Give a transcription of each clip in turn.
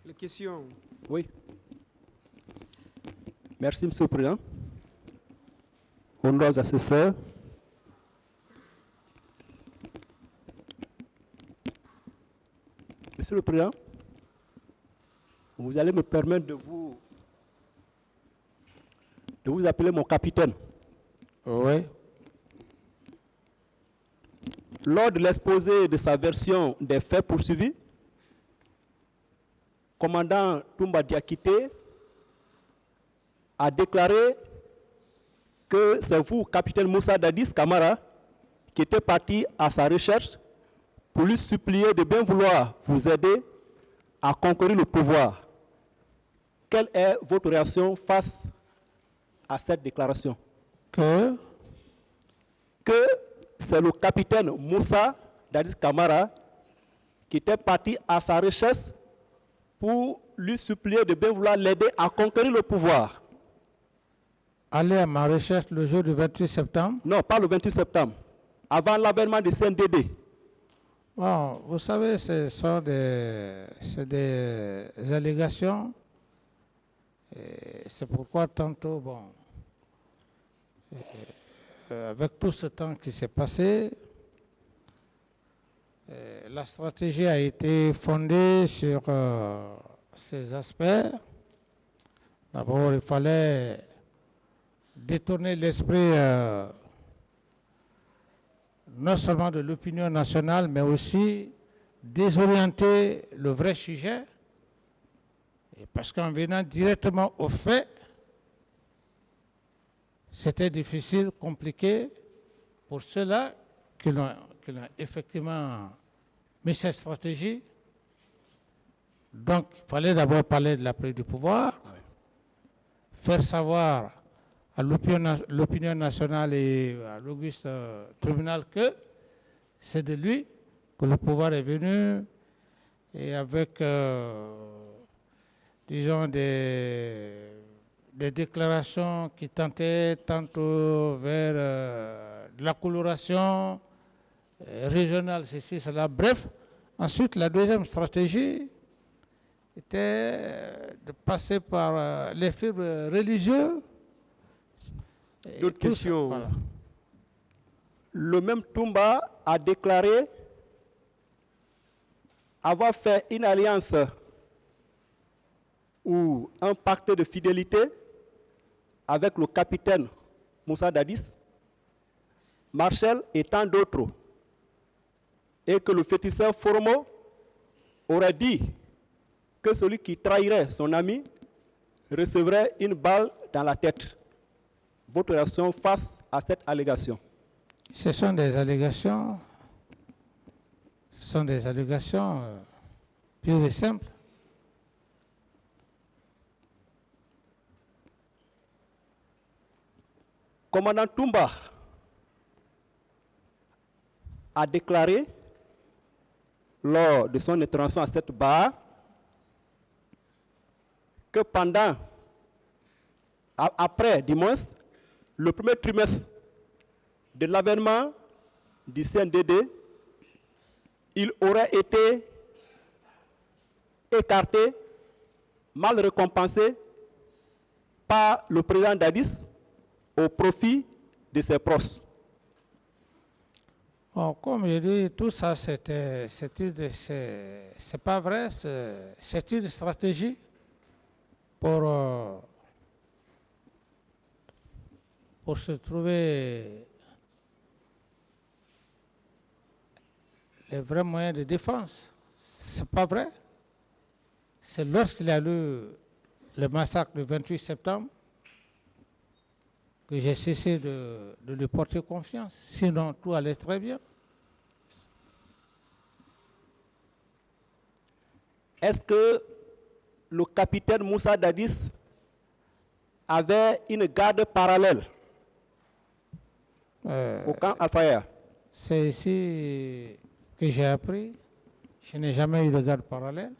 Les questions. Oui. Merci, Monsieur le Président. Honorables assesseurs. Monsieur le Président, vous allez me permettre de vous appeler mon capitaine. Oui. Lors de l'exposé de sa version des faits poursuivis, commandant Toumba Diakité a déclaré que c'est vous, capitaine Moussa Dadis Camara, qui était parti à sa recherche pour lui supplier de bien vouloir vous aider à conquérir le pouvoir. Quelle est votre réaction face à cette déclaration? Que c'est le capitaine Moussa Dadis Camara qui était parti à sa recherche pour lui supplier de bien vouloir l'aider à conquérir le pouvoir. Aller à ma recherche le jour du 28 septembre? Non, pas le 28 septembre. Avant l'avènement du CNDD. Bon, vous savez, ce sont des allégations. C'est pourquoi tantôt, bon, avec tout ce temps qui s'est passé, la stratégie a été fondée sur ces aspects. D'abord, il fallait détourner l'esprit non seulement de l'opinion nationale, mais aussi désorienter le vrai sujet. Et parce qu'en venant directement au fait, c'était difficile, compliqué pour ceux-là qui l'ont effectivement mis cette stratégie. Donc, il fallait d'abord parler de la prise du pouvoir, faire savoir à l'opinion nationale et à l'auguste tribunal que c'est de lui que le pouvoir est venu, et avec, disons, des déclarations qui tentaient tantôt vers de la coloration régionale, ceci, cela. Bref, ensuite, la deuxième stratégie était de passer par les fibres religieuses. D'autres questions. Voilà. Le même Toumba a déclaré avoir fait une alliance ou un pacte de fidélité avec le capitaine Moussa Dadis, Marshall et tant d'autres, et que le féticheur Foromo aurait dit que celui qui trahirait son ami recevrait une balle dans la tête. Votre réaction face à cette allégation? Ce sont des allégations. Ce sont des allégations pures et simples. Commandant Toumba a déclaré lors de son intervention à cette barre que après dimanche, le premier trimestre de l'avènement du CNDD, il aurait été écarté, mal récompensé par le président Dadis au profit de ses proches. Bon, comme je dis, tout ça, c'est pas vrai, c'est une stratégie pour se trouver les vrais moyens de défense. C'est pas vrai. C'est lorsqu'il y a eu le massacre du 28 septembre que j'ai cessé de lui porter confiance. Sinon, tout allait très bien. Est-ce que le capitaine Moussa Dadis avait une garde parallèle au camp Al-Faya? C'est ici que j'ai appris. Je n'ai jamais eu de garde parallèle.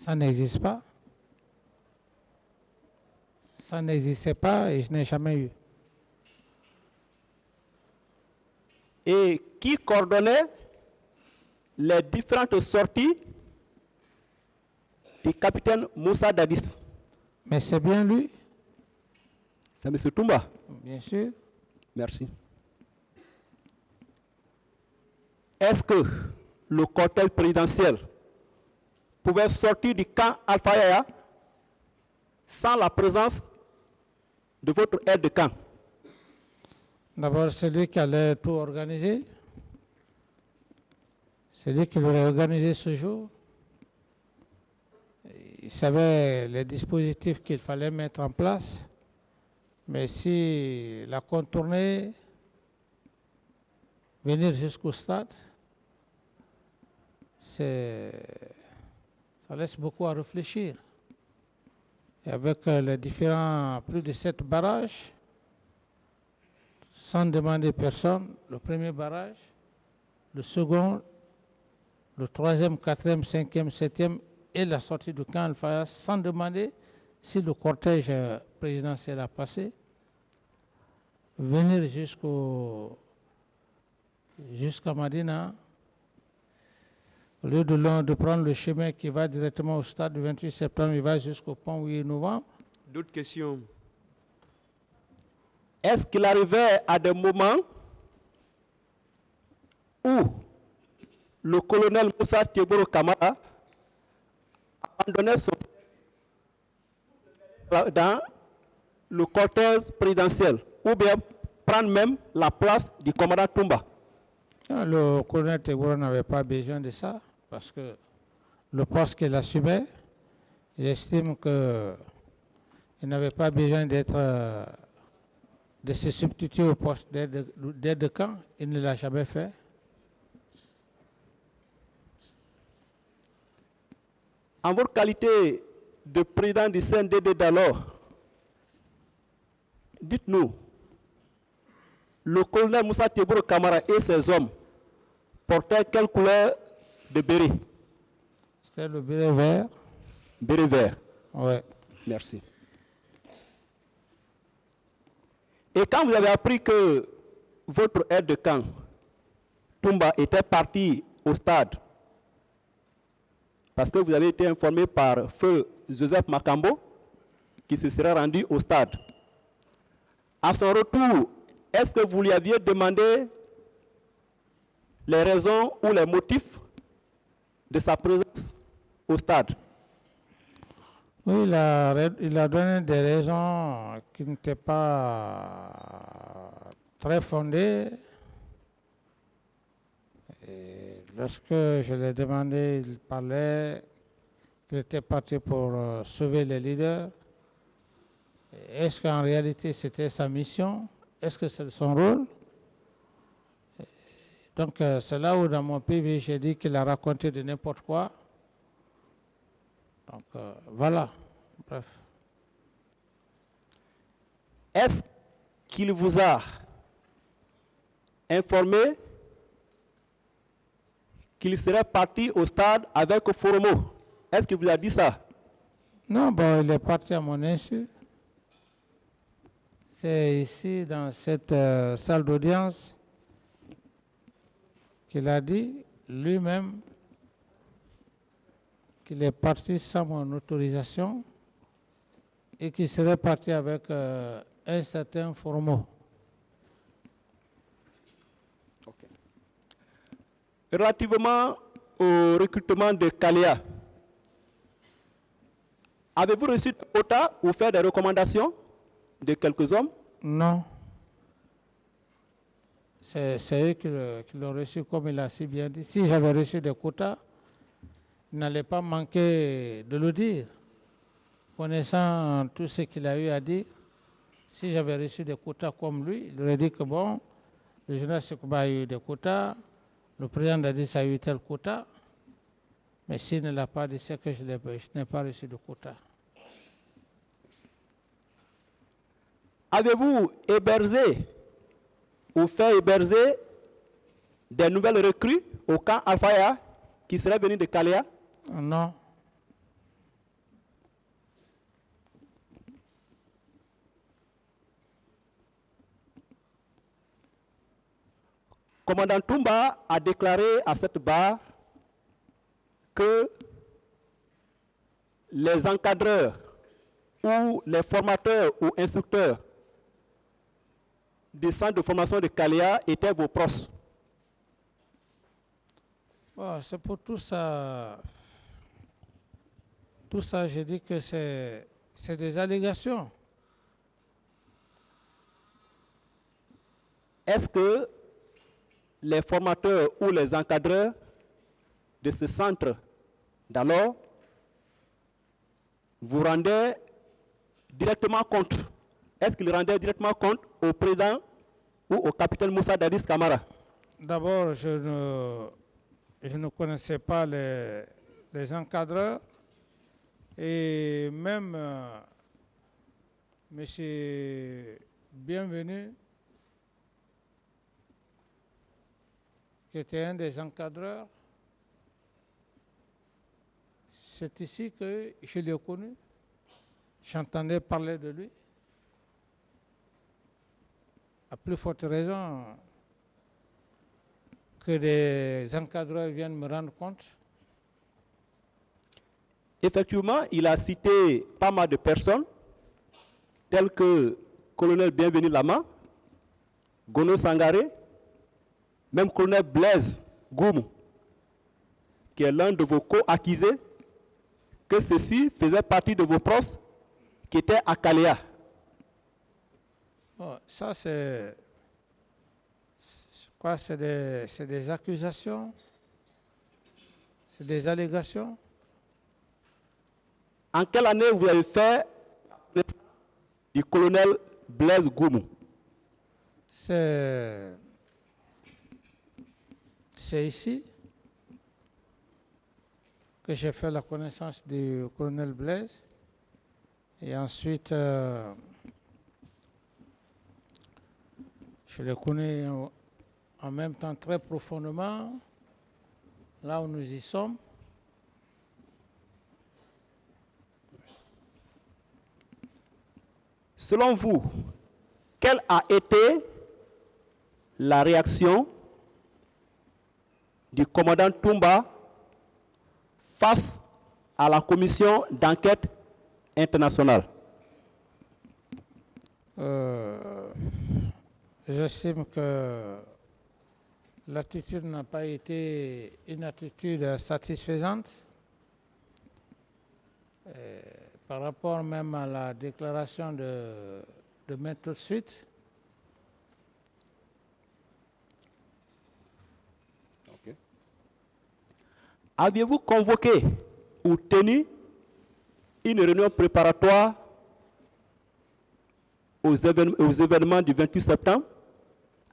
Ça n'existe pas. Ça n'existait pas et je n'ai jamais eu. Et qui coordonnait les différentes sorties du capitaine Moussa Dadis. Mais c'est bien lui, C'est M. Toumba. bien sûr. Merci. Est-ce que le cortège présidentiel pouvait sortir du camp Alpha Yaya sans la présence de votre aide de camp? D'abord, c'est lui qui allait tout organiser. C'est lui qui l'aurait organisé ce jour. Il savait les dispositifs qu'il fallait mettre en place. Mais s'il a contourné, venir jusqu'au stade, ça laisse beaucoup à réfléchir. Et avec les différents, plus de 7 barrages, sans demander personne, le premier barrage, le second, le troisième, quatrième, cinquième, septième et la sortie du camp Al-Faya, sans demander si le cortège présidentiel a passé, venir jusqu'à Madina, au lieu de prendre le chemin qui va directement au stade du 28 septembre, il va jusqu'au pont 8 novembre. D'autres questions? Est-ce qu'il arrivait à des moments où le colonel Moussa Tieboro Kamara abandonnait son service dans le cortège présidentiel, ou bien prendre même la place du commandant Toumba? Le colonel Tieboro n'avait pas besoin de ça, parce que le poste qu'il assumait, j'estime qu'il n'avait pas besoin de se substituer au poste d'aide de camp. Il ne l'a jamais fait. En votre qualité de président du CNDD d'alors, dites-nous, le colonel Moussa Tieboro Kamara et ses hommes portaient quelle couleur de béret? C'était le béret vert. Béret vert. Oui. Merci. Et quand vous avez appris que votre aide de camp, Toumba, était parti au stade, parce que vous avez été informé par feu Joseph Makambo, qui se serait rendu au stade. À son retour, est-ce que vous lui aviez demandé les raisons ou les motifs de sa présence au stade? Oui, il a donné des raisons qui n'étaient pas très fondées. Et lorsque je l'ai demandé, il parlait qu'il était parti pour sauver les leaders. Est-ce qu'en réalité c'était sa mission? Est-ce que c'est son rôle? Donc c'est là où dans mon PV j'ai dit qu'il a raconté de n'importe quoi. Donc voilà, bref. Est-ce qu'il vous a informé qu'il serait parti au stade avec Foromo? Est-ce qu'il vous a dit ça? Non, bon, il est parti à mon insu. C'est ici, dans cette salle d'audience, qu'il a dit lui-même qu'il est parti sans mon autorisation et qu'il serait parti avec un certain Foromo. Okay. Relativement au recrutement de Kalia, avez-vous reçu des quotas ou fait des recommandations de quelques hommes? Non. C'est eux qui l'ont reçu, comme il a si bien dit. Si j'avais reçu des quotas, il n'allait pas manquer de le dire. Connaissant tout ce qu'il a eu à dire, si j'avais reçu des quotas comme lui, il aurait dit que bon, le général Sekouba a eu des quotas, le président Dadis a eu tel quota, mais s'il ne l'a pas dit, c'est que je n'ai pas reçu de quota. Avez-vous hébergé ou fait héberger des nouvelles recrues au camp Alphaya qui seraient venues de Kalia? Non. Commandant Toumba a déclaré à cette barre que les encadreurs ou les formateurs ou instructeurs du centre de formation de Kalea étaient vos proches? Bon, c'est pour tout ça. Tout ça, j'ai dit que c'est des allégations. Est-ce que les formateurs ou les encadreurs de ce centre d'alors vous rendaient directement compte? Est-ce qu'ils rendaient directement compte au président ou au capitaine Moussa Dadis Camara? D'abord, je ne connaissais pas les encadreurs et même M. Bienvenu, qui était un des encadreurs, c'est ici que je l'ai connu. J'entendais parler de lui. À plus forte raison que des encadreurs viennent me rendre compte. Effectivement, il a cité pas mal de personnes, telles que colonel Bienvenu Lama, Gono Sangaré, même colonel Blaise Goumou, qui est l'un de vos co-accusés, que ceci faisait partie de vos proches qui étaient à Kalea. Bon, ça, c'est des accusations, c'est des allégations. En quelle année vous avez fait du colonel Blaise Goumou? C'est ici que j'ai fait la connaissance du colonel Blaise. Et ensuite, je le connais en même temps très profondément, là où nous y sommes. Selon vous, quelle a été la réaction du commandant Toumba face à la commission d'enquête internationale? J'estime que l'attitude n'a pas été une attitude satisfaisante. Par rapport même à la déclaration de mettre tout de suite. Okay. Aviez-vous convoqué ou tenu une réunion préparatoire aux événements du 28 septembre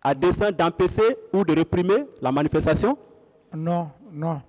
à dessein d'empêcher ou de réprimer la manifestation? Non, non.